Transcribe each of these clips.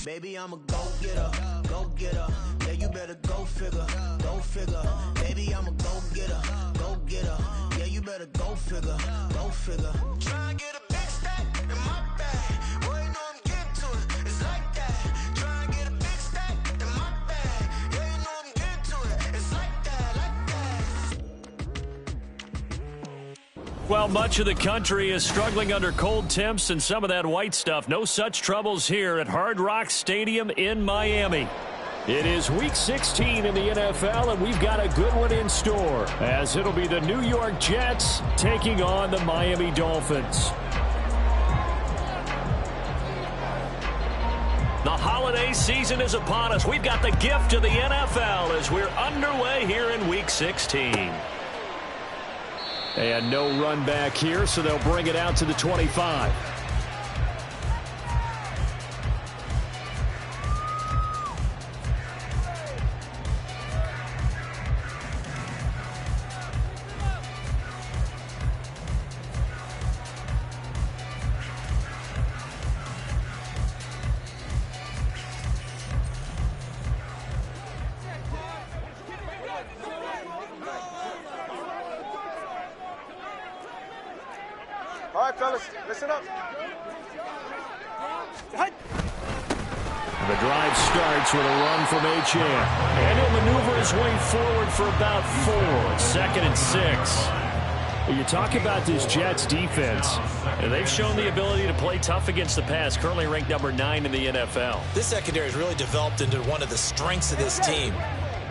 Baby, I'm a go-getter, go-getter. Yeah, you better go figure, go figure. Baby, I'm a go-getter, go-getter. Yeah, you better go figure, go figure. Try and get a big stack in my bag. Boy, you know I'm getting to it. It's like that. Try and get a big stack in my bag. Yeah, you know I'm getting to it. It's like that, like that. Well, much of the country is struggling under cold temps and some of that white stuff. No such troubles here at Hard Rock Stadium in Miami. It is Week 16 in the NFL, and we've got a good one in store, as it'll be the New York Jets taking on the Miami Dolphins. The holiday season is upon us. We've got the gift of the NFL as we're underway here in Week 16. And no run back here, so they'll bring it out to the 25. All right, fellas, listen up. The drive starts with a run from Achane. And he'll maneuver his way forward for about 4. 2nd and 6. You talk about this Jets defense, and they've shown the ability to play tough against the pass, currently ranked number 9 in the NFL. This secondary has really developed into one of the strengths of this team.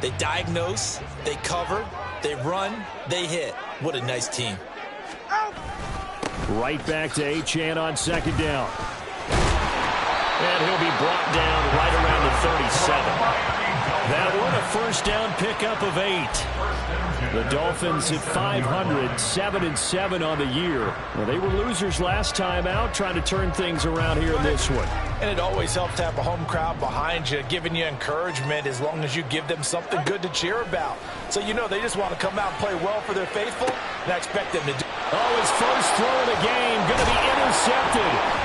They diagnose, they cover, they run, they hit. What a nice team. Right back to Achane on 2nd down. And he'll be brought down right around the 37. That one a first down pickup of 8. The Dolphins at 500, 7-7 on the year. Well, they were losers last time out, trying to turn things around here in this one. And it always helps to have a home crowd behind you, giving you encouragement as long as you give them something good to cheer about. So you know they just want to come out and play well for their faithful, and I expect them to do. Oh, his first throw of the game going to be intercepted.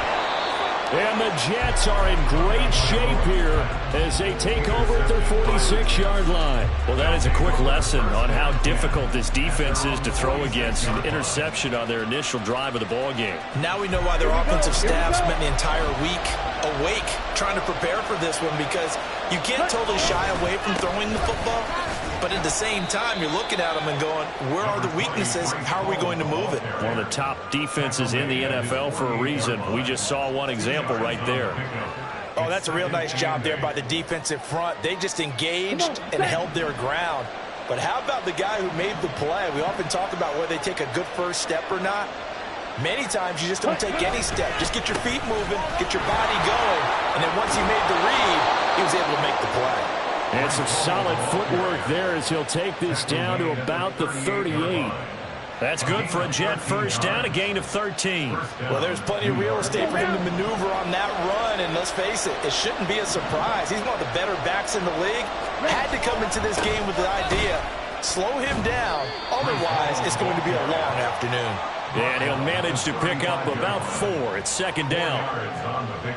And the Jets are in great shape here as they take over at their 46-yard line. Well, that is a quick lesson on how difficult this defense is to throw against an interception on their initial drive of the ball game. Now we know why their offensive staff spent the entire week awake trying to prepare for this one, because you can't totally shy away from throwing the football. But at the same time, you're looking at them and going, where are the weaknesses? How are we going to move it? One of the top defenses in the NFL for a reason. We just saw one example right there. Oh, that's a real nice job there by the defensive front. They just engaged and held their ground. But how about the guy who made the play? We often talk about whether they take a good first step or not. Many times you just don't take any step. Just get your feet moving, get your body going, and then once he made the read, he was able to make the play. And some solid footwork there as he'll take this down to about the 38. That's good for a Jet first down, a gain of 13. Well, there's plenty of real estate for him to maneuver on that run, and let's face it, it shouldn't be a surprise. He's one of the better backs in the league. Had to come into this game with the idea, slow him down, otherwise it's going to be a long afternoon. And he'll manage to pick up about 4 at 2nd down.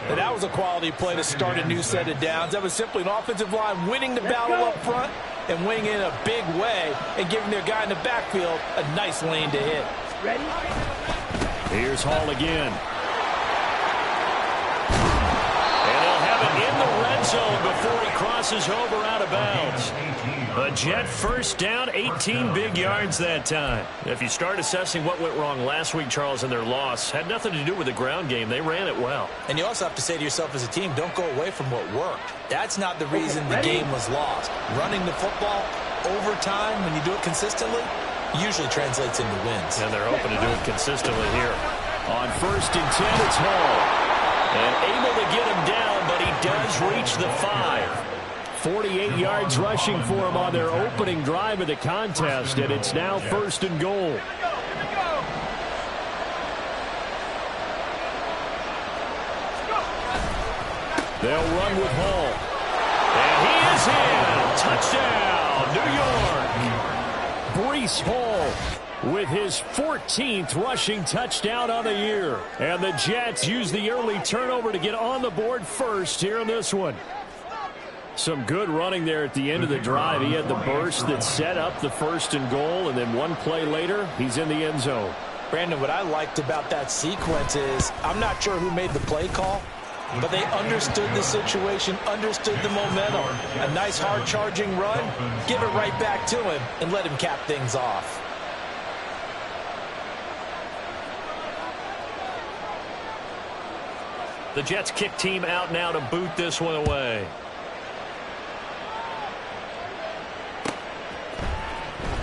And that was a quality play to start a new set of downs. That was simply an offensive line winning the battle up front and winning in a big way and giving their guy in the backfield a nice lane to hit. Ready? Here's Hall again. And he'll have it in the red zone before he crosses over out of bounds. A Jet first down, 18 big yards that time. If you start assessing what went wrong last week, Charles, in their loss, had nothing to do with the ground game. They ran it well. And you also have to say to yourself as a team, don't go away from what worked. That's not the reason the game was lost. Running the football over time, when you do it consistently, usually translates into wins. And they're hoping to do it consistently here. On 1st and 10, it's Hall. And able to get him down, but he does reach the 5. 48 yards rushing for him on their opening drive of the contest, and it's now 1st and goal. They'll run with Hall. And he is in. Touchdown, New York. Breece Hall with his 14th rushing touchdown on the year. And the Jets use the early turnover to get on the board first here in this one. Some good running there at the end of the drive. He had the burst that set up the 1st and goal, and then one play later, he's in the end zone. Brandon, what I liked about that sequence is I'm not sure who made the play call, but they understood the situation, understood the momentum. A nice hard-charging run, give it right back to him, and let him cap things off. The Jets kick team out now to boot this one away.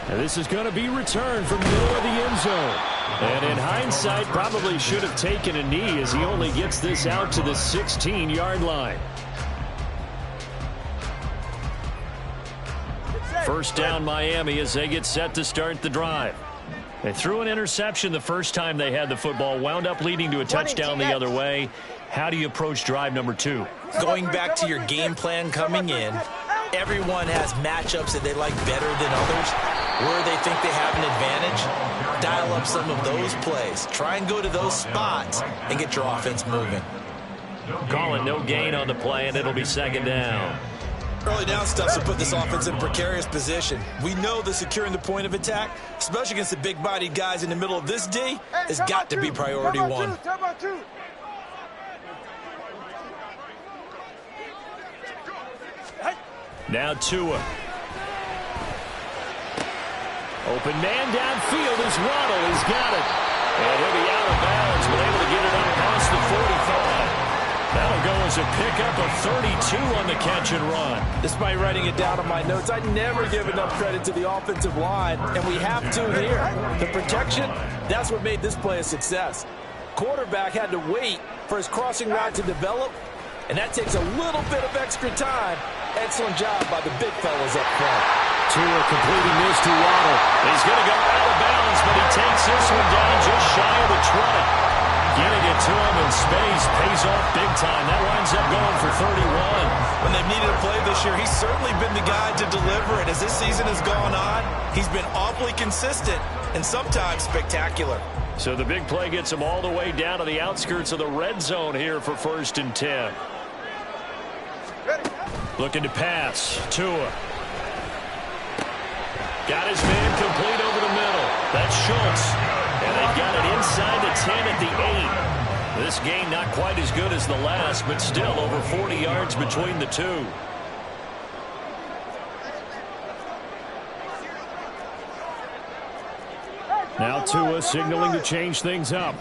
And this is going to be returned from the middle of the end zone. And in hindsight, probably should have taken a knee as he only gets this out to the 16-yard line. First down Miami as they get set to start the drive. They threw an interception the first time they had the football, wound up leading to a touchdown the other way. How do you approach drive number 2? Going back to your game plan coming in, everyone has matchups that they like better than others, where they think they have an advantage. Dial up some of those plays. Try and go to those spots and get your offense moving. Calling no gain on the play, and it'll be 2nd down. Early down stuff to put this offense in a precarious position. We know that securing the point of attack, especially against the big-bodied guys in the middle of this D, has got to be priority one. Now Tua. Open man downfield is Waddle. He's got it. And he'll be out of bounds, but able to get it up past the 45. That'll go as a pickup of 32 on the catch and run. Despite writing it down on my notes, I never give enough credit to the offensive line, and we have to here. The protection, that's what made this play a success. Quarterback had to wait for his crossing route to develop, and that takes a little bit of extra time. Excellent job by the big fellas up front. Tua completing this to Waddle. He's going to go out of bounds, but he takes this one down just shy of the 20. Getting it to him in space pays off big time. That winds up going for 31. When they've needed a play this year, he's certainly been the guy to deliver it. As this season has gone on, he's been awfully consistent and sometimes spectacular. So the big play gets him all the way down to the outskirts of the red zone here for 1st and 10. Looking to pass. Tua. Got his man complete over the middle. That's Schultz. And they've got it inside the 10 at the 8. This game not quite as good as the last, but still over 40 yards between the two. Now Tua signaling to change things up.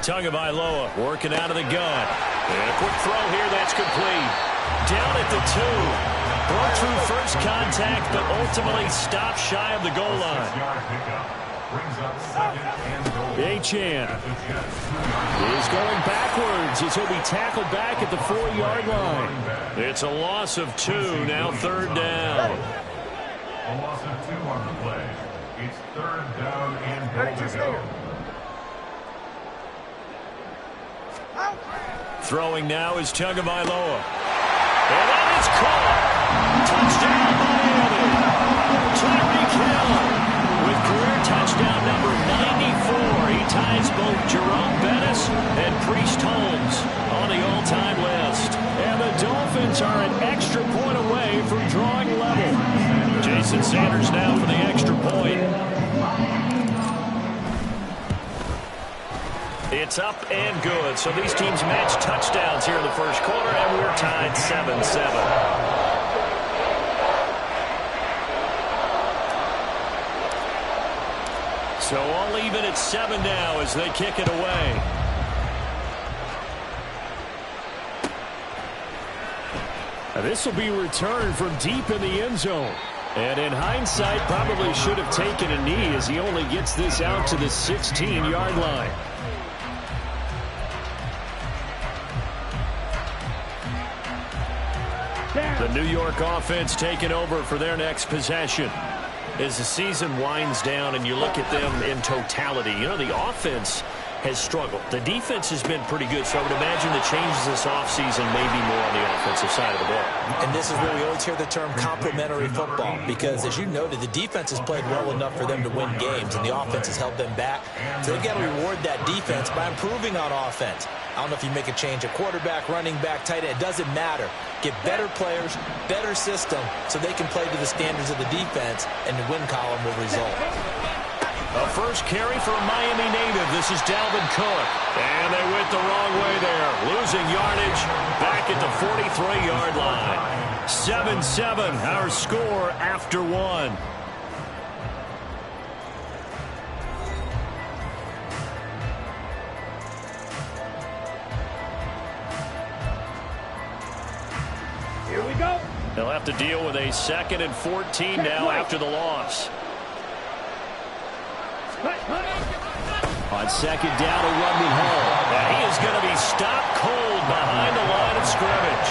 Tagovailoa working out of the gun. And a quick throw here, that's complete. Down at the 2. Broke through first contact, but ultimately stopped shy of the goal line. Achane is going backwards as he'll be tackled back at the 4-yard line. It's a loss of 2, now 3rd down. A loss of 2 on the play. It's 3rd down and goal to go. Throwing now is Tagovailoa. And that is caught. Touchdown, Miami. Tyreek Hill with career touchdown number 94. He ties both Jerome Bettis and Priest Holmes on the all-time list. And the Dolphins are an extra point away from drawing level. Jason Sanders now for the extra point. It's up and good. So these teams match touchdowns here in the first quarter, and we're tied 7-7. So all even at 7 now as they kick it away. Now this will be returned from deep in the end zone. And in hindsight, probably should have taken a knee as he only gets this out to the 16-yard line. The New York offense taking over for their next possession. As the season winds down and you look at them in totality, you know, the offense has struggled. The defense has been pretty good, so I would imagine the changes this offseason may be more on the offensive side of the ball. And this is where we always hear the term complementary football, because as you noted, the defense has played well enough for them to win games, and the offense has held them back. So they've got to reward that defense by improving on offense. I don't know if you make a change at quarterback, running back, tight end. It doesn't matter. Get better players, better system, so they can play to the standards of the defense, and the win column will result. A first carry for a Miami native. This is Dalvin Cook. And they went the wrong way there. Losing yardage back at the 43-yard line. 7-7, our score after one. Here we go. They'll have to deal with a 2nd and 14 now after the loss. On 2nd down, a run with Hall. And he is going to be stopped cold behind the line of scrimmage.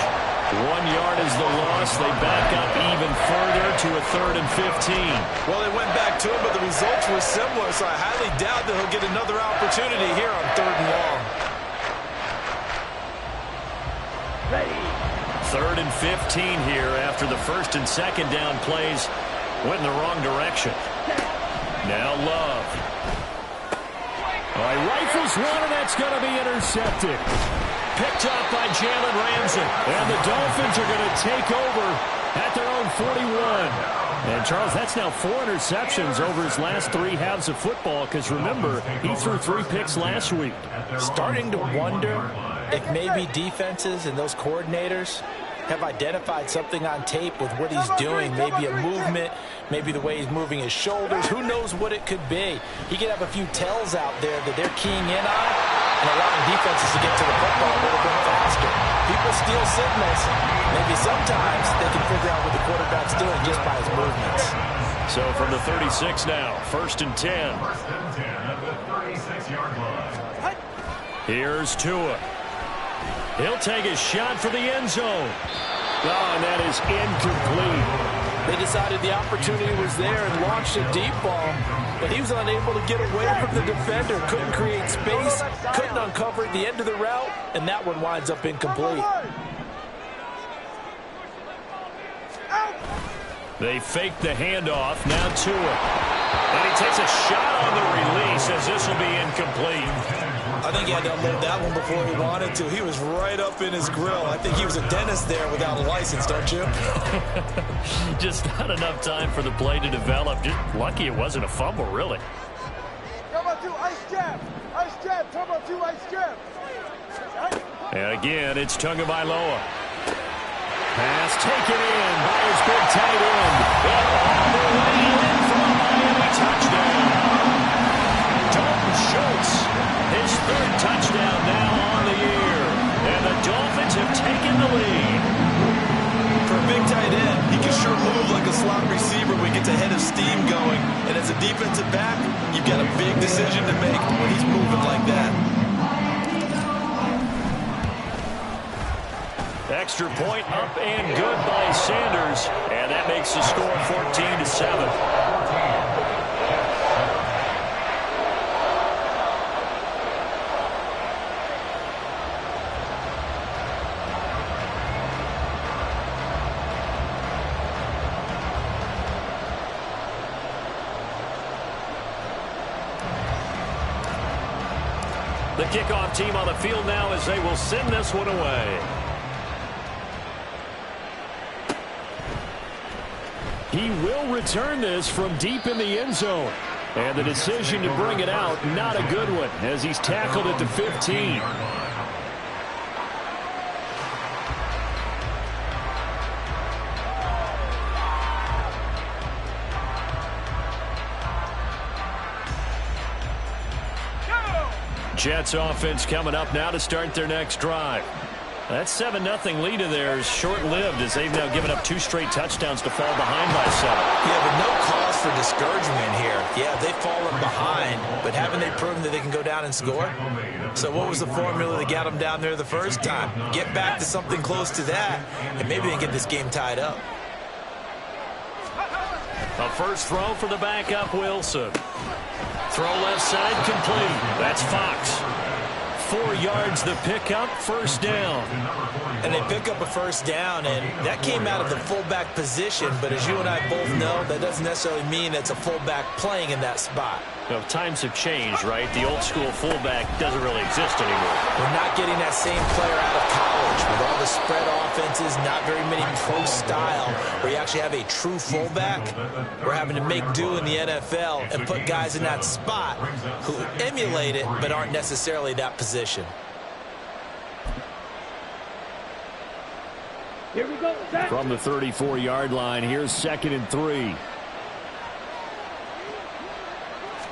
1 yard is the loss. They back up even further to a 3rd and 15. Well, they went back to him, but the results were similar, so I highly doubt that he'll get another opportunity here on 3rd and long. 3rd and 15 here after the 1st and 2nd down plays went in the wrong direction. Now Love. All right, rifles one, and that's going to be intercepted. Picked up by Jalen Ramsey. And the Dolphins are going to take over at their own 41. And, Charles, that's now 4 interceptions over his last 3 halves of football, because, remember, he threw 3 picks last week. Starting to wonder if maybe defenses and those coordinators have identified something on tape with what he's doing, maybe a movement, maybe the way he's moving his shoulders. Who knows what it could be? He could have a few tells out there that they're keying in on and allowing defenses to get to the football a little bit faster. People steal signals. Maybe sometimes they can figure out what the quarterback's doing just by his movements. So from the 36 now, 1st and 10. 1st and 10 at the 36-yard line. Here's Tua. He'll take a shot for the end zone. Oh, and that is incomplete. They decided the opportunity was there and launched a deep ball, but he was unable to get away from the defender. Couldn't create space, couldn't uncover the end of the route, and that one winds up incomplete. They fake the handoff. Now Tua. And he takes a shot on the release as this will be incomplete. I think he had to unload that one before he wanted to. He was right up in his grill. I think he was a dentist there without a license, don't you? Just not enough time for the play to develop. Just lucky it wasn't a fumble, really. Turbo 2, ice jab. Ice jab, Turbo 2, ice jab. And again, it's Tagovailoa. Pass taken in by his big tight end. And all the way in for a Miami touchdown. Dalton Schultz, his 3rd touchdown now on the year. And the Dolphins have taken the lead. For a big tight end, he can sure move like a slot receiver when he gets a head of steam going. And as a defensive back, you've got a big decision to make when he's moving like that. Extra point up and good by Sanders. And that makes the score 14-7. The kickoff team on the field now as they will send this one away. He will return this from deep in the end zone. And the decision to bring it out, not a good one, as he's tackled at the 15. Jets offense coming up now to start their next drive. That 7-0 lead of theirs short-lived as they've now given up 2 straight touchdowns to fall behind by 7. Yeah, but no cause for discouragement here. Yeah, they've fallen behind, but haven't they proven that they can go down and score? So what was the formula that got them down there the first time? Get back to something close to that, and maybe they can get this game tied up. A first throw for the backup Wilson. Throw left side complete. That's Fox. 4 yards the pickup, first down. And they pick up a first down, and that came out of the fullback position. But as you and I both know, that doesn't necessarily mean it's a fullback playing in that spot. Well, times have changed, right? The old school fullback doesn't really exist anymore. We're not getting that same player out of college with all the spread offenses, not very many pro style, where you actually have a true fullback. We're having to make do in the NFL and put guys in that spot who emulate it but aren't necessarily that position. Here we go. From the 34-yard line, here's 2nd and 3.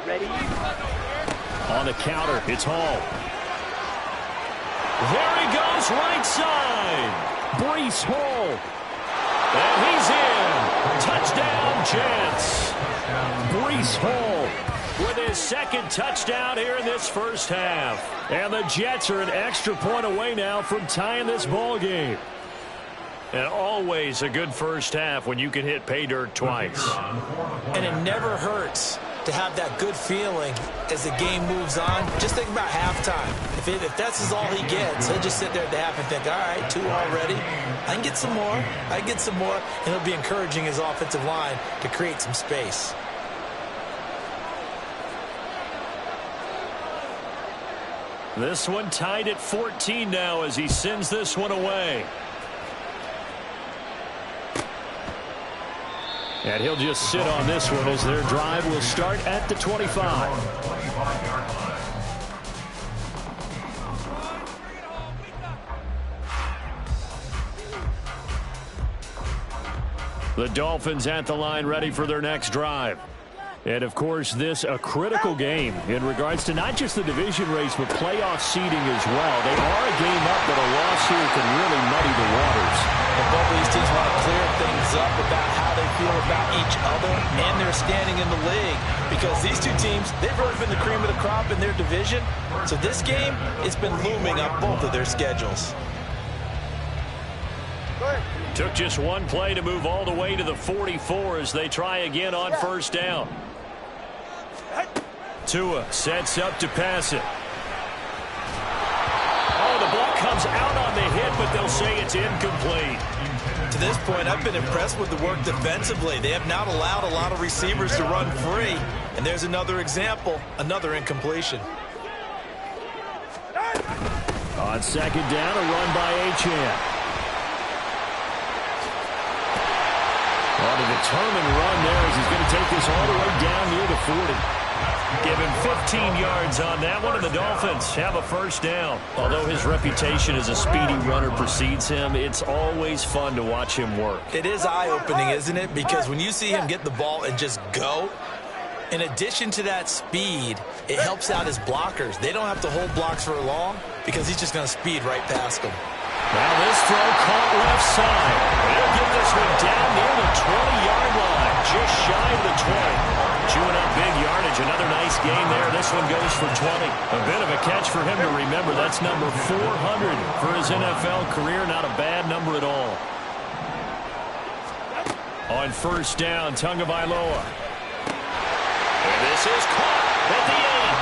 Ready? On the counter, it's Hall. There he goes, right side. Breece Hall. And he's in. Touchdown, Jets. Breece Hall with his 2nd touchdown here in this first half. And the Jets are an extra point away now from tying this ball game. And always a good first half when you can hit pay dirt twice. And it never hurts to have that good feeling as the game moves on. Just think about halftime. If that's all he gets, he'll just sit there at the half and think, all right, 2 already. I can get some more. I can get some more. And he'll be encouraging his offensive line to create some space. This one tied at 14 now as he sends this one away. And he'll just sit on this one as their drive will start at the 25. The Dolphins at the line ready for their next drive. And, of course, this a critical game in regards to not just the division race, but playoff seeding as well. They are a game up, but a loss here can really muddy the waters. And both of these teams want to clear things up about how they feel about each other and their standing in the league. Because these two teams, they've really been the cream of the crop in their division. So this game, it's been looming on both of their schedules. Took just one play to move all the way to the 44 as they try again on first down. Tua sets up to pass it. Oh, the ball comes out on the hit, but they'll say it's incomplete. To this point, I've been impressed with the work defensively. They have not allowed a lot of receivers to run free. And there's another example, another incompletion. On 2nd down, a run by Achane. On a determined run there as he's going to take this all the way down near the 40. Give him 15 yards on that one, and the Dolphins have a first down. Although his reputation as a speedy runner precedes him, it's always fun to watch him work. It is eye-opening, isn't it? Because when you see him get the ball and just go, in addition to that speed, it helps out his blockers. They don't have to hold blocks for long because he's just going to speed right past them. Now this throw caught left side. They'll get this one down near the 20-yard line, just shy of the 20. Chewing up big yardage. Another nice gain there. This one goes for 20. A bit of a catch for him to remember. That's number 400 for his NFL career. Not a bad number at all. On first down, Tagovailoa. And this is caught at the 8.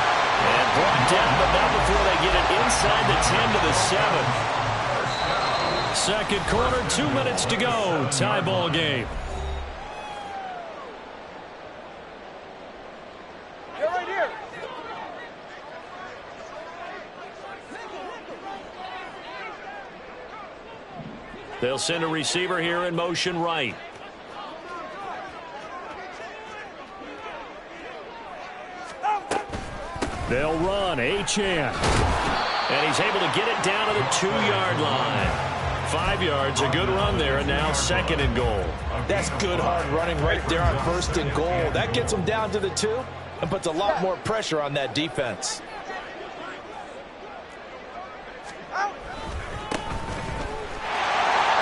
And brought down, but not before they get it inside the 10 to the 7. Second quarter, 2 minutes to go. Tie ball game. Get right here. They'll send a receiver here in motion right. They'll run. Achane. And he's able to get it down to the 2-yard line. 5 yards, a good run there, and now 2nd and goal. That's good hard running right there on 1st and goal. That gets them down to the 2 and puts a lot more pressure on that defense.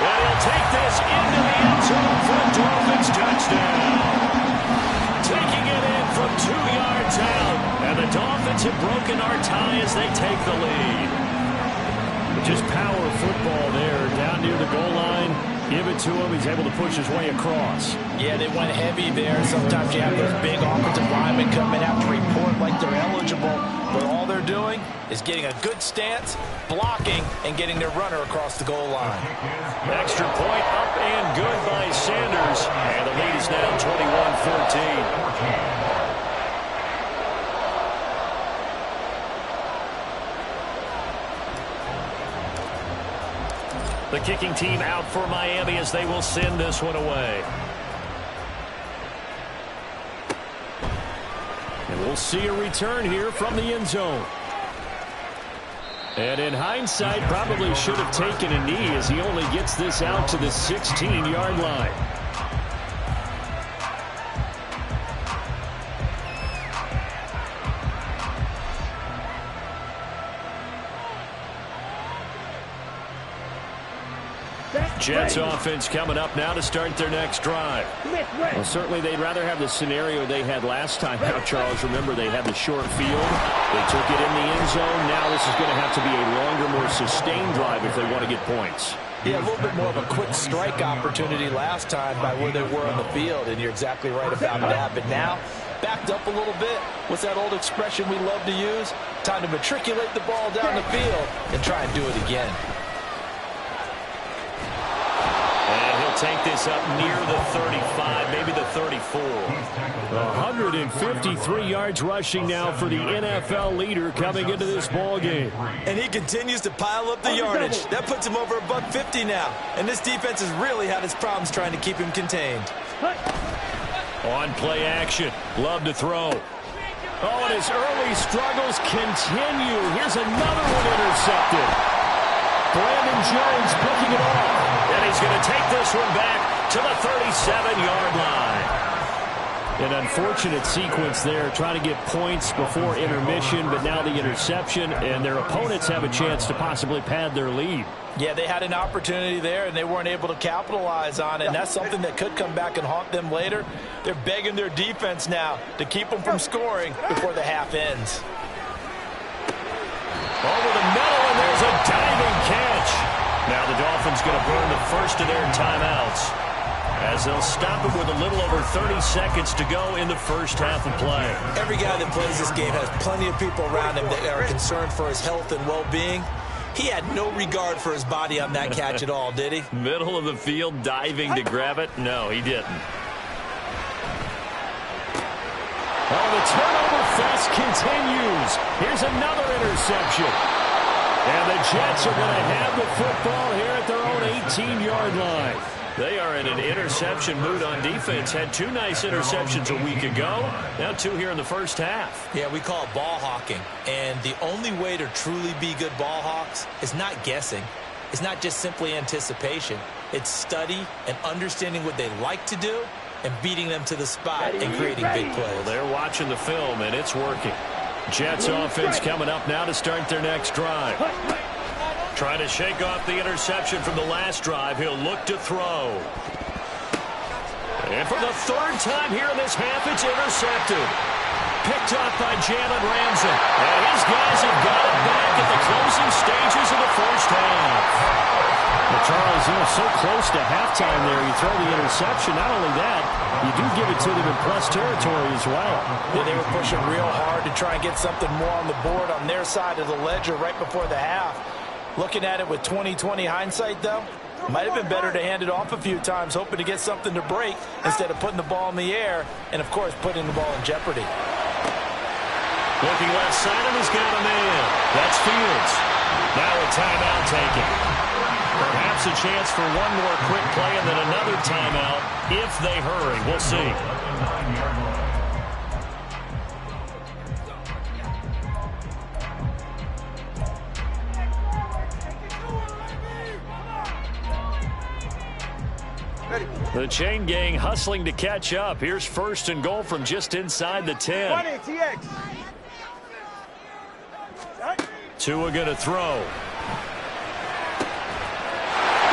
And he'll take this into the end zone for a Dolphins touchdown. Taking it in from 2 yards out. And the Dolphins have broken our tie as they take the lead. Just power football there down near the goal line. give it to him. He's able to push his way across. Yeah, they went heavy there. Sometimes you have those big offensive linemen come and have to report like they're eligible. But all they're doing is getting a good stance, blocking, and getting their runner across the goal line. Extra point up and good by Sanders. And the lead is now 21-14. The kicking team out for Miami as they will send this one away. And we'll see a return here from the end zone. And in hindsight, probably should have taken a knee as he only gets this out to the 16-yard line. Jets offense coming up now to start their next drive. Well, certainly they'd rather have the scenario they had last time out, Charles. Remember, they had the short field. They took it in the end zone. Now this is going to have to be a longer, more sustained drive if they want to get points. Yeah, a little bit more of a quick strike opportunity last time by where they were on the field, and you're exactly right about that. But now, backed up a little bit. What's that old expression we love to use? Time to matriculate the ball down the field and try and do it again. And he'll take this up near the 35, maybe the 34. 153 yards rushing now for the NFL leader coming into this ball game. And he continues to pile up the yardage. That puts him over $150 now. And this defense has really had its problems trying to keep him contained. On play action. Love to throw. Oh, and his early struggles continue. Here's another one intercepted. Brandon Jones picking it off. And he's going to take this one back to the 37-yard line. An unfortunate sequence there, trying to get points before intermission, but now the interception, and their opponents have a chance to possibly pad their lead. Yeah, they had an opportunity there, and they weren't able to capitalize on it, and that's something that could come back and haunt them later. They're begging their defense now to keep them from scoring before the half ends. Over the middle, and there's a diving catch. Now the Dolphins going to burn the first of their timeouts as they'll stop it with a little over 30 seconds to go in the first half of play. Every guy that plays this game has plenty of people around him that are concerned for his health and well-being. He had no regard for his body on that catch at all, did he? Middle of the field, diving to grab it? No, he didn't. Oh, the turnover fest continues. Here's another interception. And the Jets are going to have the football here at their own 18-yard line. They are in an interception mood on defense. Had two nice interceptions a week ago. Now two here in the first half. Yeah, we call it ball hawking. And the only way to truly be good ball hawks is not guessing. It's not just simply anticipation. It's study and understanding what they like to do and beating them to the spot and creating big plays. Well, they're watching the film, and it's working. Jets offense coming up now to start their next drive. Trying to shake off the interception from the last drive. He'll look to throw. And for the third time here in this half, it's intercepted. Picked up by Jalen Ramsey. And his guys have got it back at the closing stages of the first half. Well, Charles, so close to halftime there. You throw the interception. Not only that, you do give it to them in plus territory as well. Yeah, they were pushing real hard to try and get something more on the board on their side of the ledger right before the half. Looking at it with 20/20 hindsight, though, might have been better to hand it off a few times, hoping to get something to break instead of putting the ball in the air and, of course, putting the ball in jeopardy. Looking left side, and he's got a man. That's Fields. Now a timeout taken. Perhaps a chance for one more quick play and then another timeout if they hurry. We'll see. The chain gang hustling to catch up. Here's first and goal from just inside the 10. Tua going to throw.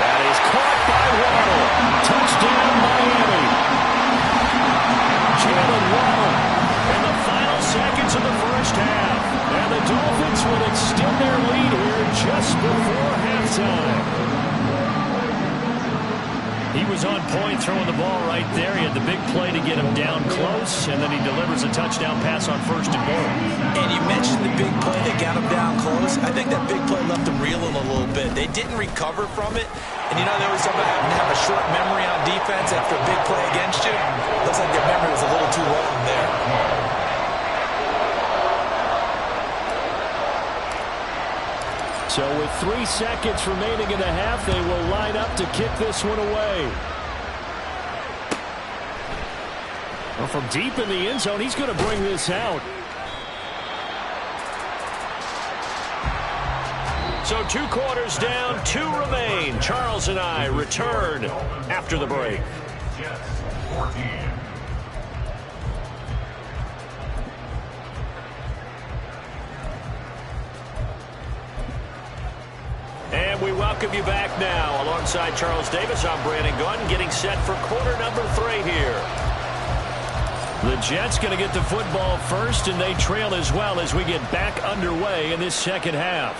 That is caught by Waddle. Touchdown, Miami. Jalen Waddle in the final seconds of the first half. And the Dolphins will extend their lead here just before halftime. was on point throwing the ball right there. He had the big play to get him down close, and then he delivers a touchdown pass on 1st and goal. And you mentioned the big play that got him down close. I think that big play left him reeling a little bit. They didn't recover from it. And you know, they always talk about having to have a short memory on defense after a big play against you. Looks like their memory was a little too long there. So with 3 seconds remaining in the half, they will line up to kick this one away. Well, from deep in the end zone, he's going to bring this out. So 2 quarters down, 2 remain. Charles and I return after the break. Jets 14. And we welcome you back now. Alongside Charles Davis, I'm Brandon Gunn, getting set for quarter number 3 here. The Jets going to get the football first, and they trail as well as we get back underway in this second half.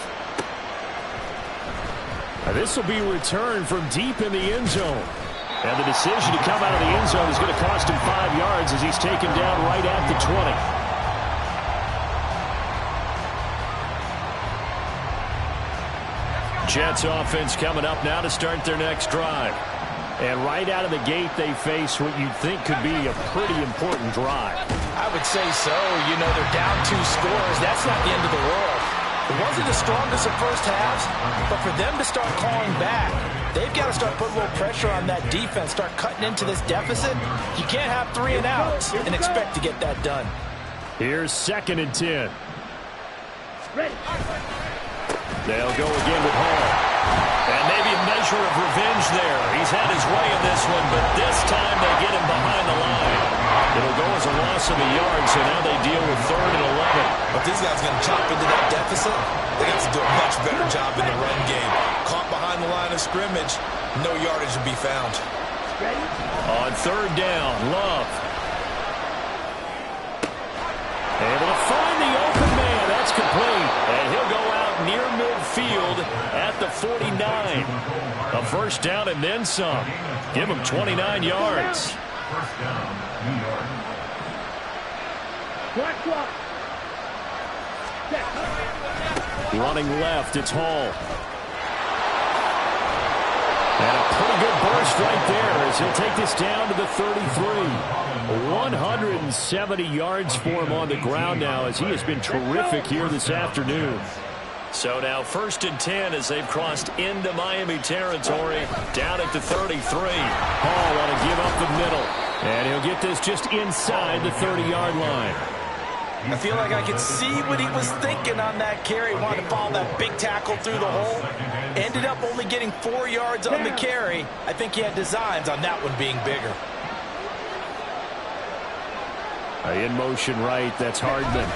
Now, this will be returned from deep in the end zone. And the decision to come out of the end zone is going to cost him 5 yards as he's taken down right at the 20. Jets offense coming up now to start their next drive. And right out of the gate, they face what you'd think could be a pretty important drive. I would say so. You know, they're down 2 scores. That's not the end of the world. It wasn't the strongest of first halves, but for them to start clawing back, they've got to start putting a little pressure on that defense, start cutting into this deficit. You can't have 3 and outs and expect to get that done. Here's 2nd and 10. Ready. They'll go again with Hall. And maybe a measure of revenge there. He's had his way in this one, but this time they get him behind the line. It'll go as a loss of a yard, so now they deal with 3rd and 11. But these guys are going to chop into that deficit. They got to do a much better job in the run game. Caught behind the line of scrimmage, no yardage to be found. Ready. On 3rd down, Love. Able to find the open man. That's complete. And he'll go out near midfield at the 49. A 1st down and then some. Give him 29 yards. 1st down, New York. Clock. Running left, it's Hall. And a pretty good burst right there as he'll take this down to the 33. 170 yards for him on the ground now as he has been terrific here this afternoon. So now 1st and 10 as they've crossed into Miami territory down at the 33. Hall want to give up the middle. And he'll get this just inside the 30-yard line. I feel like I could see what he was thinking on that carry. He wanted to follow that big tackle through the hole. Ended up only getting 4 yards on the carry. I think he had designs on that one being bigger. In motion right, that's Hardman.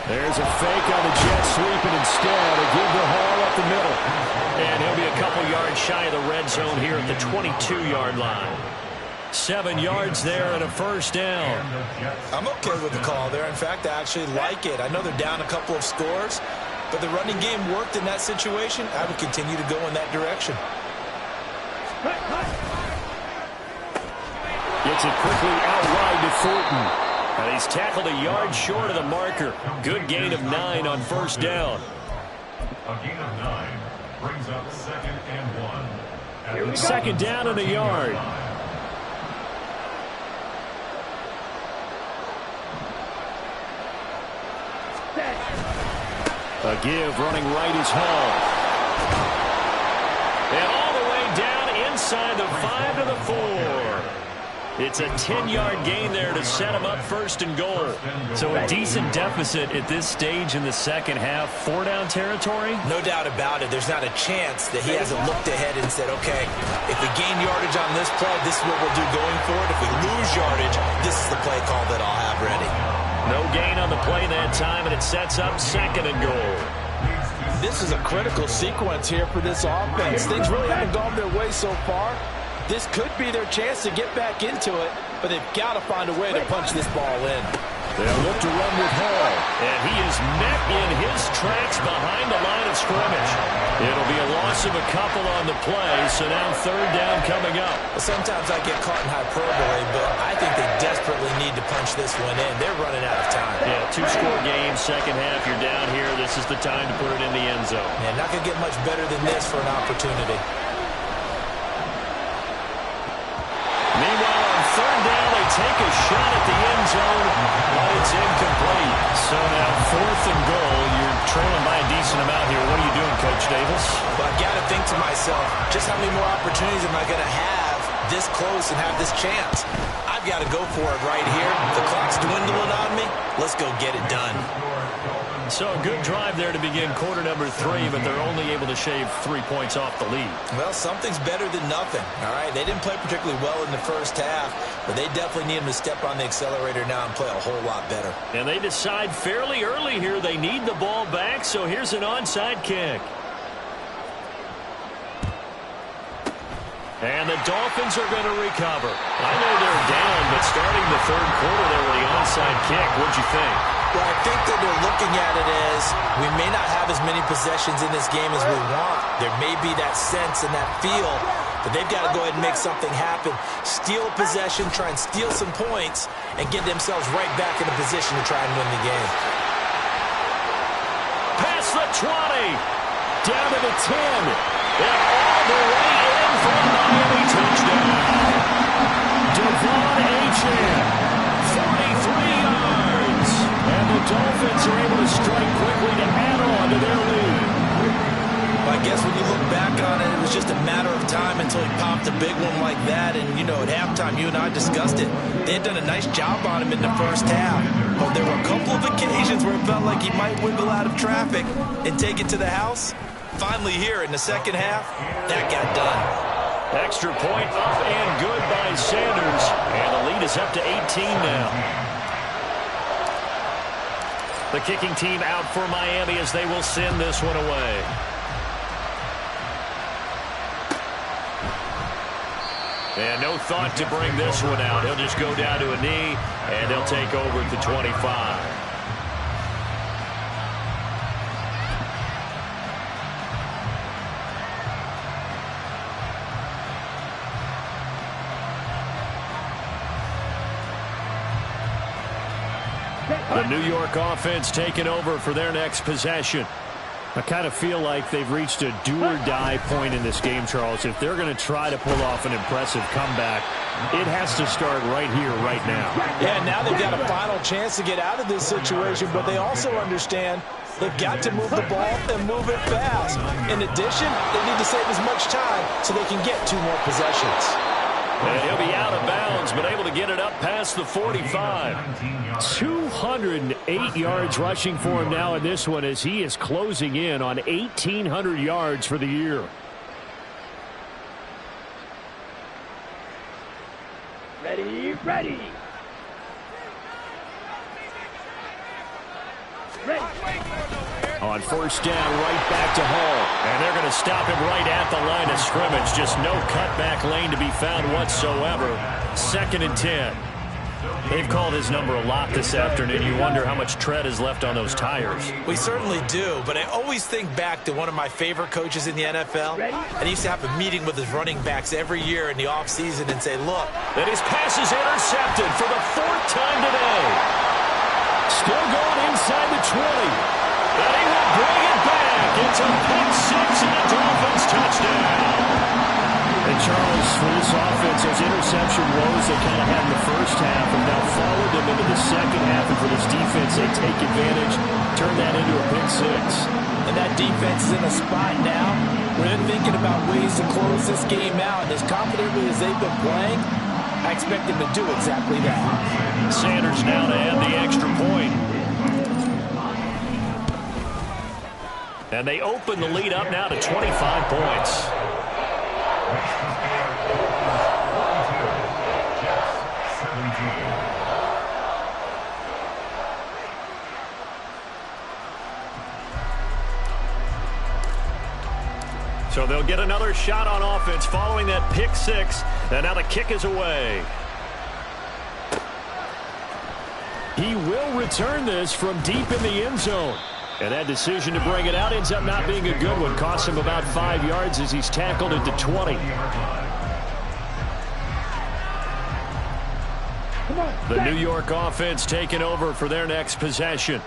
There's a fake on the Jets sweeping instead. A give to Hall up the middle. And he'll be a couple yards shy of the red zone here at the 22-yard line. 7 yards there and a 1st down. I'm okay with the call there. In fact, I actually like it. I know they're down a couple of scores, but the running game worked in that situation. I would continue to go in that direction. Gets it quickly out wide to Thornton. And he's tackled a yard short of the marker. Good gain of 9 on 1st down. A gain of 9 brings up 2nd and 1. 2nd down and a yard. A give running right is Hall. And all the way down inside the 5 to the 4. It's a 10-yard gain there to set him up 1st and goal. So a decent deficit at this stage in the second half. 4-down territory? No doubt about it. There's not a chance that he hasn't looked ahead and said, okay, if we gain yardage on this play, this is what we'll do going forward. If we lose yardage, this is the play call that I'll have ready. No gain on the play that time, and it sets up 2nd and goal. This is a critical sequence here for this offense. Things really haven't gone their way so far. This could be their chance to get back into it, but they've got to find a way to punch this ball in. They'll look to run with Hall. And he is met in his tracks behind the line of scrimmage. It'll be a loss of a couple on the play, so now third down coming up. Sometimes I get caught in hyperbole, but I think they desperately need to punch this one in. They're running out of time. Yeah, two-score game, second half, you're down here. This is the time to put it in the end zone. Yeah, not going to get much better than this for an opportunity. Meanwhile, on third down, they take a shot at the end zone, but it's incomplete. So now fourth and goal. You're trailing by a decent amount here. What are you doing, Coach Davis? Well, I've got to think to myself, just how many more opportunities am I going to have this close and have this chance? I've got to go for it right here. The clock's dwindling on me. Let's go get it done. So a good drive there to begin quarter number 3, but they're only able to shave 3 points off the lead. Well, something's better than nothing, all right? They didn't play particularly well in the first half, but they definitely need them to step on the accelerator now and play a whole lot better. And they decide fairly early here they need the ball back, so here's an onside kick. And the Dolphins are going to recover. I know they're down, but starting the third quarter there with the onside kick, what'd you think? Well, I think that they're looking at it as we may not have as many possessions in this game as we want. There may be that sense and that feel that they've got to go ahead and make something happen. Steal a possession, try and steal some points, and get themselves right back in a position to try and win the game. Past the 20, down to the 10, and all the way in for a Miami touchdown. Devon Achane, 43 yards. And the Dolphins are able to strike quickly to add on to their lead. Well, I guess when you look back on it, it was just a matter of time until he popped a big one like that. And, you know, at halftime, you and I discussed it. They had done a nice job on him in the first half. But there were a couple of occasions where it felt like he might wiggle out of traffic and take it to the house. Finally here in the second half, that got done. Extra point up and good by Sanders. And the lead is up to 18 now. The kicking team out for Miami as they will send this one away. And no thought to bring this one out. He'll just go down to a knee, and they'll take over at the 25. The New York offense taking over for their next possession. I kind of feel like they've reached a do-or-die point in this game, Charles. If they're going to try to pull off an impressive comeback, it has to start right here, right now. Yeah, now they've got a final chance to get out of this situation, but they also understand they've got to move the ball and move it fast. In addition, they need to save as much time so they can get 2 more possessions. And he'll be out of bounds, but able to get it up past the 45. 208 yards rushing for him now in this one as he is closing in on 1,800 yards for the year. Ready, ready. Ready. On first down, right back to Hall. And they're going to stop him right at the line of scrimmage. Just no cutback lane to be found whatsoever. 2nd and 10. They've called his number a lot this afternoon. You wonder how much tread is left on those tires. We certainly do, but I always think back to one of my favorite coaches in the NFL. And he used to have a meeting with his running backs every year in the offseason and say, look. And his pass is intercepted for the 4th time today. Still going inside the 20. And he will bring it back. It's a pick 6 and a Dolphins touchdown. And Charles, for this offense, those interception woes they kind of had in the first half have now followed them into the second half. And for this defense, they take advantage, turn that into a pick 6. And that defense is in a spot now where they're thinking about ways to close this game out. And as confidently as they've been playing, I expect them to do exactly that. Sanders now to add the extra point. And they open the lead up now to 25 points. So they'll get another shot on offense following that pick 6. And now the kick is away. He will return this from deep in the end zone. And that decision to bring it out ends up not being a good one. Costs him about 5 yards as he's tackled at the 20. The New York offense taking over for their next possession.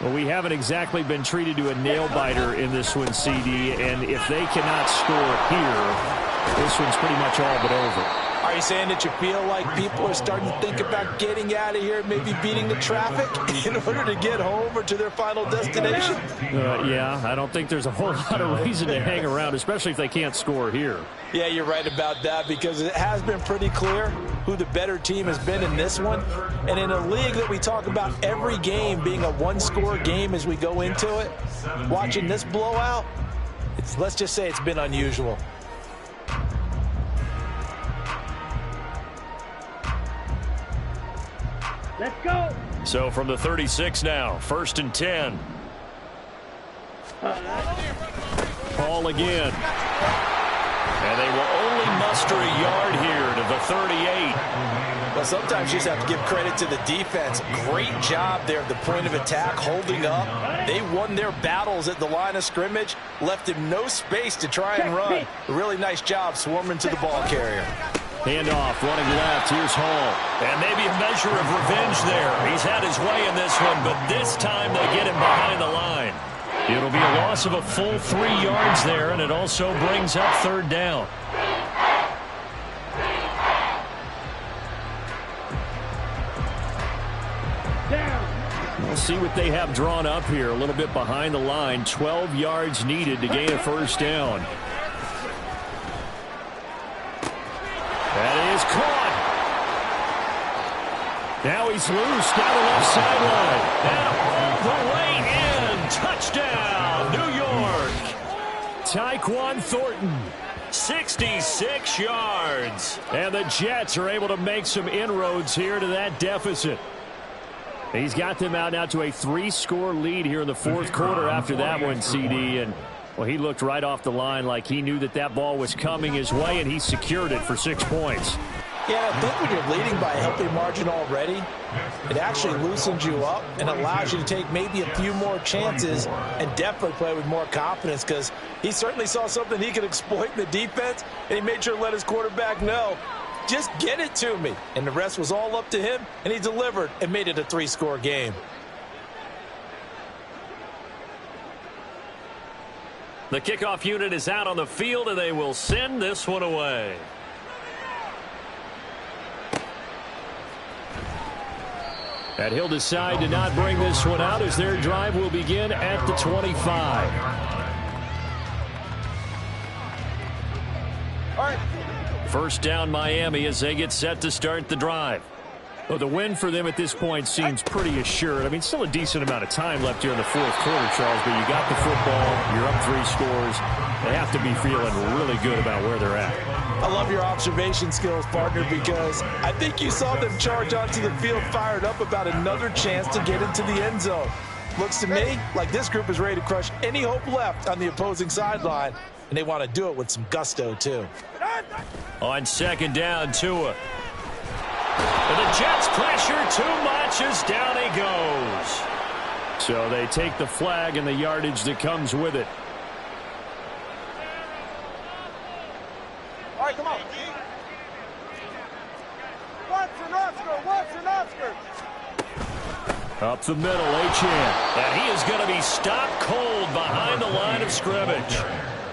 Well, we haven't exactly been treated to a nail-biter in this one, CD. And if they cannot score here, this one's pretty much all but over. Are you saying that you feel like people are starting to think about getting out of here, maybe beating the traffic in order to get home or to their final destination? Yeah, I don't think there's a whole lot of reason to hang around, especially if they can't score here. Yeah, you're right about that, because it has been pretty clear who the better team has been in this one. And in a league that we talk about every game being a one-score game as we go into it, watching this blowout, let's just say it's been unusual. Let's go. So from the 36 now, 1st and 10. Ball again. And they will only muster a yard here to the 38. Well, sometimes you just have to give credit to the defense. Great job there at the point of attack, holding up. They won their battles at the line of scrimmage, left him no space to try and run. A really nice job swarming to the ball carrier. Handoff, running left. Here's Hall. And maybe a measure of revenge there. He's had his way in this one, but this time they get him behind the line. It'll be a loss of a full 3 yards there, and it also brings up 3rd down. We'll see what they have drawn up here. A little bit behind the line. 12 yards needed to gain a 1st down. That is caught. Now he's loose down the left sideline. Now the way in. Touchdown, New York. Tyquan Thornton, 66 yards. And the Jets are able to make some inroads here to that deficit. He's got them out now to a 3-score lead here in the 4th quarter after that one, CD. And well, he looked right off the line like he knew that that ball was coming his way, and he secured it for 6 points. Yeah, I think when you're leading by a healthy margin already, it actually loosens you up and allows you to take maybe a few more chances and definitely play with more confidence, because he certainly saw something he could exploit in the defense, and he made sure to let his quarterback know, just get it to me. And the rest was all up to him, and he delivered and made it a 3-score game. The kickoff unit is out on the field, and they will send this one away. And he'll decide to not bring this one out as their drive will begin at the 25. All right. 1st down Miami as they get set to start the drive. Well, the win for them at this point seems pretty assured. I mean, still a decent amount of time left here in the 4th quarter, Charles, but you got the football, you're up 3 scores. They have to be feeling really good about where they're at. I love your observation skills, partner, because I think you saw them charge onto the field fired up about another chance to get into the end zone. Looks to me like this group is ready to crush any hope left on the opposing sideline, and they want to do it with some gusto, too. On 2nd down, Tua. And the Jets pressure too much as down he goes. So they take the flag and the yardage that comes with it. All right, come on. Watch an Oscar. Up the middle, Achane. And he is going to be stopped cold behind the line of scrimmage.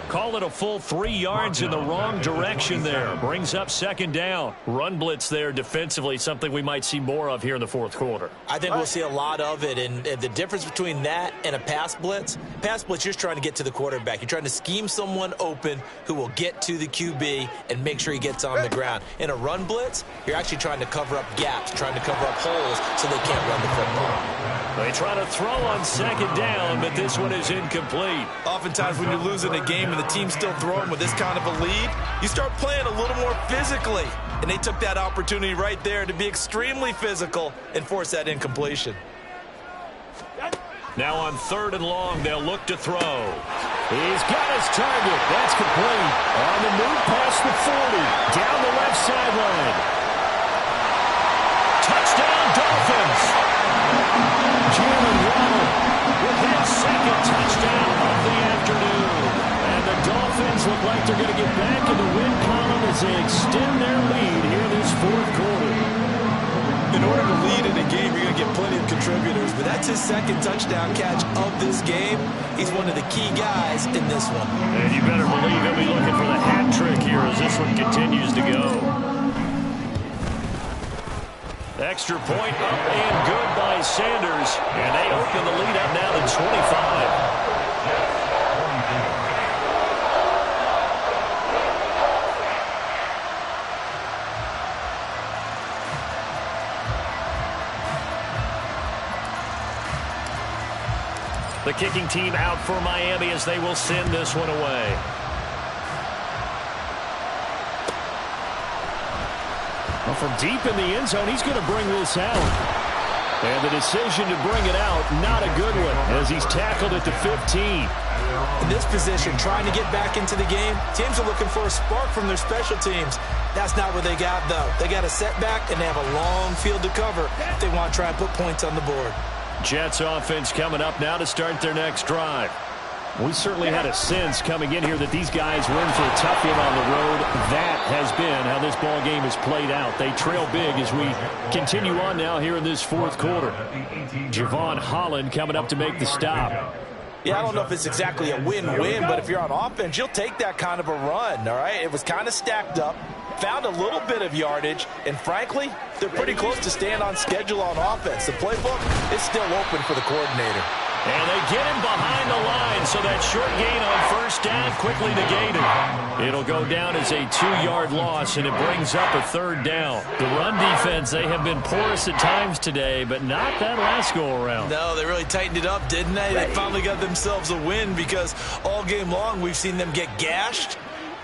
Call it a full 3 yards in the wrong direction there. Brings up 2nd down. Run blitz there defensively, something we might see more of here in the 4th quarter. I think we'll see a lot of it, and the difference between that and a pass blitz, you're just trying to get to the quarterback. You're trying to scheme someone open who will get to the QB and make sure he gets on the ground. In a run blitz, you're actually trying to cover up gaps, trying to cover up holes so they can't run the football. They try to throw on 2nd down, but this one is incomplete. Oftentimes when you're losing a game and the team's still throwing with this kind of a lead, you start playing a little more physically. And they took that opportunity right there to be extremely physical and force that incompletion. Now on 3rd and long, they'll look to throw. He's got his target. That's complete. On the move past the 40. Down the left sideline. Touchdown, Dolphins. but they're going to get back in the win column as they extend their lead here this fourth quarter. In order to lead in a game, you're going to get plenty of contributors, but that's his second touchdown catch of this game. He's one of the key guys in this one. And you better believe he'll be looking for the hat trick here as this one continues to go. Extra point up and good by Sanders, and they open the lead up now to 25. The kicking team out for Miami as they will send this one away. Well, from deep in the end zone, he's going to bring this out. And the decision to bring it out, not a good one, as he's tackled at the 15. In this position, trying to get back into the game, teams are looking for a spark from their special teams. That's not what they got, though. They got a setback, and they have a long field to cover if they want to try and put points on the board. Jets offense coming up now to start their next drive. We certainly had a sense coming in here that these guys were in for a tough one on the road. That has been how this ball game has played out. They trail big as we continue on now here in this fourth quarter. Javon Holland coming up to make the stop. Yeah, I don't know if it's exactly a win-win, but if you're on offense, you'll take that kind of a run, all right? It was kind of stacked up, found a little bit of yardage, and frankly, they're pretty close to staying on schedule on offense. The playbook is still open for the coordinator. And they get him behind the line, so that short gain on first down quickly negated. It'll go down as a 2-yard loss, and it brings up a third down. The run defense, they have been porous at times today, but not that last go-around. No, they really tightened it up, didn't they? They finally got themselves a win because all game long we've seen them get gashed.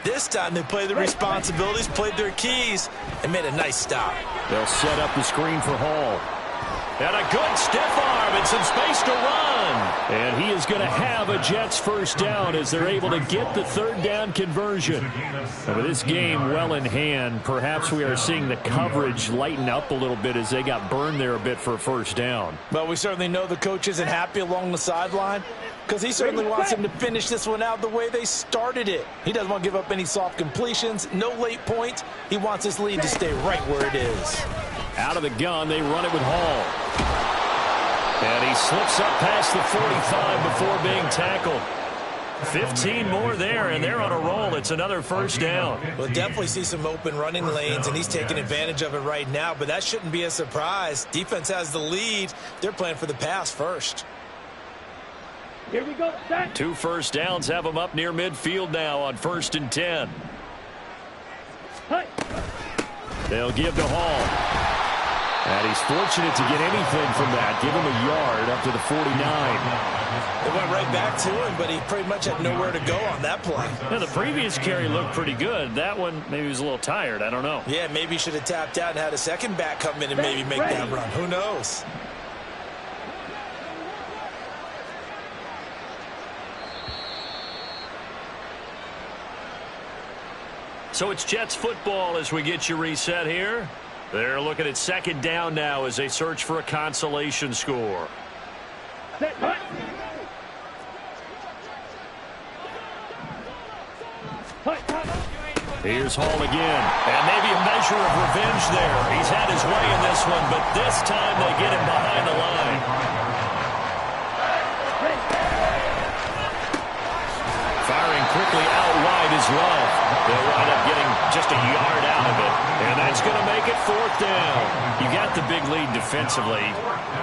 This time they played the responsibilities, played their keys, and made a nice stop. They'll set up the screen for Hall. And a good stiff arm and some space to run. And he is going to have a Jets first down as they're able to get the third down conversion. And with this game well in hand, perhaps we are seeing the coverage lighten up a little bit as they got burned there a bit for a first down. But we certainly know the coach isn't happy along the sideline because he certainly wants him to finish this one out the way they started it. He doesn't want to give up any soft completions, no late points. He wants his lead to stay right where it is. Out of the gun, they run it with Hall. And he slips up past the 45 before being tackled. 15 more there, and they're on a roll. It's another first down. We'll definitely see some open running lanes, and he's taking advantage of it right now, but that shouldn't be a surprise. Defense has the lead. They're playing for the pass first. Here we go, set. 2 first downs have them up near midfield now on 1st and 10. Hey. They'll give to Hall. And he's fortunate to get anything from that. Give him a yard up to the 49. It went right back to him, but he pretty much had nowhere to go on that play. Yeah, the previous carry looked pretty good. That one, maybe he was a little tired. I don't know. Yeah, maybe he should have tapped out and had a second back come in and maybe make that run. Who knows? So it's Jets football as we get you reset here. They're looking at second down now as they search for a consolation score. Set. Here's Hall again. And maybe a measure of revenge there. He's had his way in this one, but this time they get him behind the line. Firing quickly out wide is Love. They'll wind up getting just a yard out of it. And that's going to make it 4th down. You got the big lead defensively.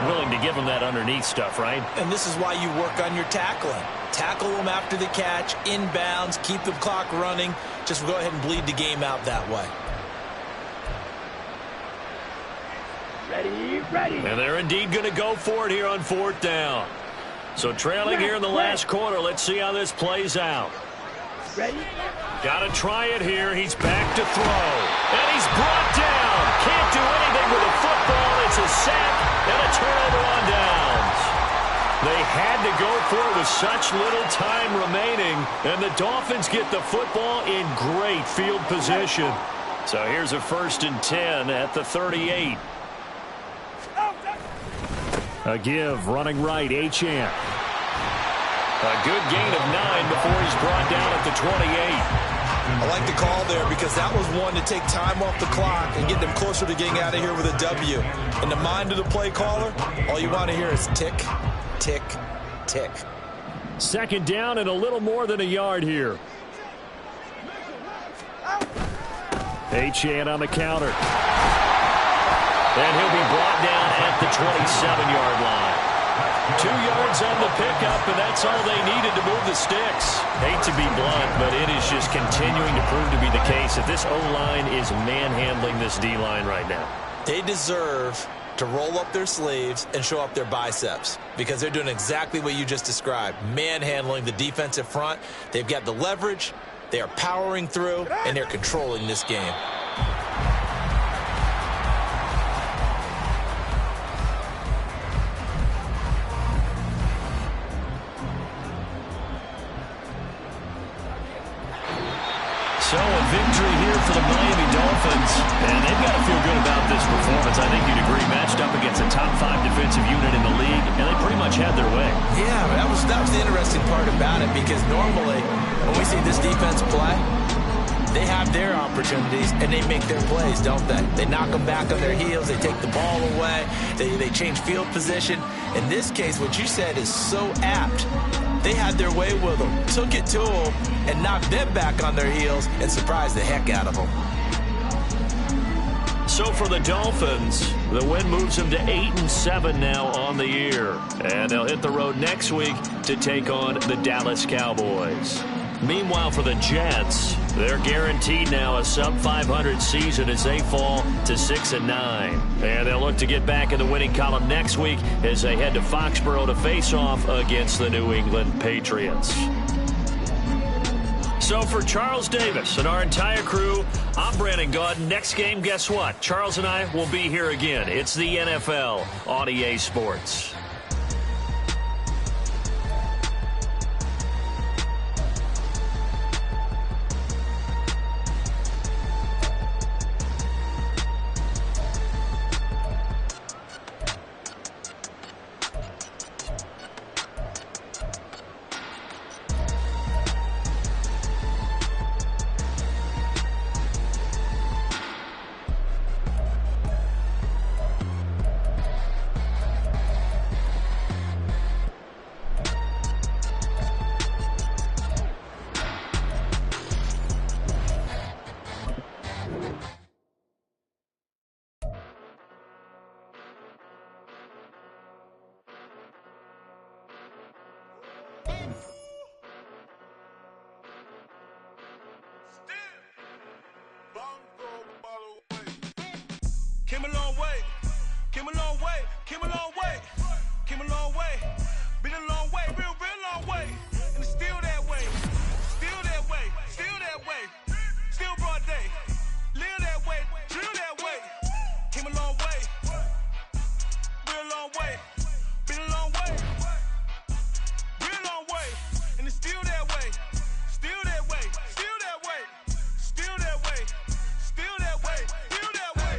Willing to give them that underneath stuff, right? And this is why you work on your tackling. Tackle them after the catch, inbounds, keep the clock running. Just go ahead and bleed the game out that way. Ready. And they're indeed going to go for it here on 4th down. So trailing here in the last quarter. Let's see how this plays out. Ready. Got to try it here. He's back to throw. And he's brought down. Can't do anything with the football. It's a sack and a turnover on downs. They had to go for it with such little time remaining. And the Dolphins get the football in great field position. So here's a 1st and 10 at the 38. A give, running right, Achane. A good gain of 9 before he's brought down at the 28. I like the call there because that was one to take time off the clock and get them closer to getting out of here with a W. In the mind of the play caller, all you want to hear is tick, tick, tick. Second down and a little more than a yard here. Achane on the counter. And he'll be brought down at the 27-yard line. 2 yards on the pickup, and that's all they needed to move the sticks. Hate to be blunt, but it is just continuing to prove to be the case that this O-line is manhandling this D-line right now. They deserve to roll up their sleeves and show up their biceps because they're doing exactly what you just described, manhandling the defensive front. They've got the leverage, they are powering through, and they're controlling this game. So a victory here for the Miami Dolphins, and they've got to feel good about this performance. I think you'd agree, matched up against a top 5 defensive unit in the league, and they pretty much had their way. Yeah, that was the interesting part about it because normally when we see this defense play, they have their opportunities and they make their plays, don't they? They knock them back on their heels, they take the ball away, they change field position. In this case, what you said is so apt. They had their way with them, took it to them, and knocked them back on their heels and surprised the heck out of them. So for the Dolphins, the win moves them to 8-7 now on the year. And they'll hit the road next week to take on the Dallas Cowboys. Meanwhile, for the Jets, they're guaranteed now a sub-500 season as they fall to 6-9. And they'll look to get back in the winning column next week as they head to Foxborough to face off against the New England Patriots. So for Charles Davis and our entire crew, I'm Brandon Gaudin. Next game, guess what? Charles and I will be here again. It's the NFL on EA Sports. Came a long way, came a long way, came a long way, came a long way, been a long way, real long way, and it's still that way, still that way, still that way, still broad day, live that way, drill that way, came a long way, real long way, been a long way, real long way, and it's still that way, still that way, still that way, still that way, still that way, still that way.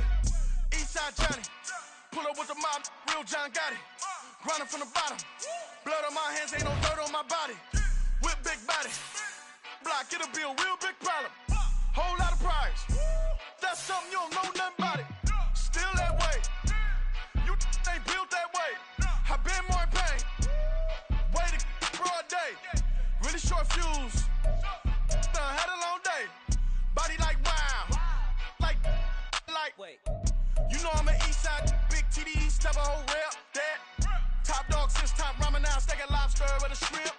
Eastside Johnny, pull up with the mob, real John Gotti. Grinding from the bottom, blood on my hands, ain't no dirt on my body. With big body, block, it'll be a real big problem. Whole lot of priors, that's something you don't know nothing about it. Still that way, you ain't built that way. I been more in pain, way to broad day. Really short fuse, had a long day. Body like wow, like, wait. You know I'm an Eastside, big TDE, step a whole rep, that. Top dog, since top ramen now, steak and lobster with a shrimp.